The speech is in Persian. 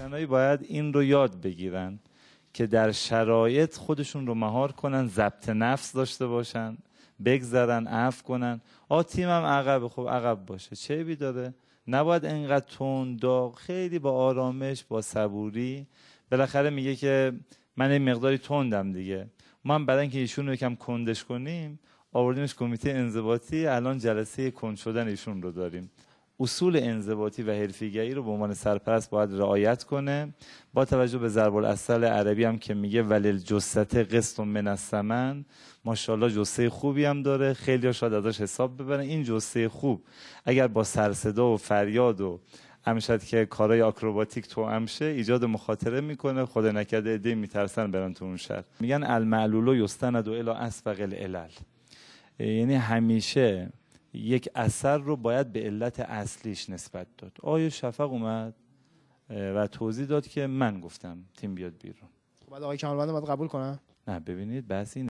آشنایی باید این رو یاد بگیرن که در شرایط خودشون رو مهار کنن، ضبط نفس داشته باشن، بگذرن، عفو کنن. تیمم عقب، خب عقب باشه، چه عیبی داره؟ نباید اینقدر تند داغ، خیلی با آرامش، با صبوری. بالاخره میگه که من این مقداری تندم دیگه. ما هم بعدن که ایشون رو یکم کندش کنیم آوردیمش کمیته انضباطی، الان جلسه کند شدن ایشون رو داریم. اصول انضباطی و حرفه‌ایگری رو به عنوان سرپرست باید رعایت کنه، با توجه به ضرب الاصل عربی هم که میگه ولیل جثته قسط من الثمن. ماشاءالله جثه خوبی هم داره، خیلی‌ها شاید ازش حساب ببرن. این جثه خوب اگر با سر صدا و فریاد و امشد که کارهای آکروباتیک تو امشه ایجاد مخاطره میکنه، خدا نکرده عده‌ای میترسن برن تو اون شهر. میگن المعلول یستند الی اسبق العلل، یعنی همیشه یک اثر رو باید به علت اصلیش نسبت داد. آیه شفق اومد و توضیح داد که من گفتم تیم بیاد بیرون. بعد آقای کمالوند باید قبول کنن؟ نه ببینید بحث این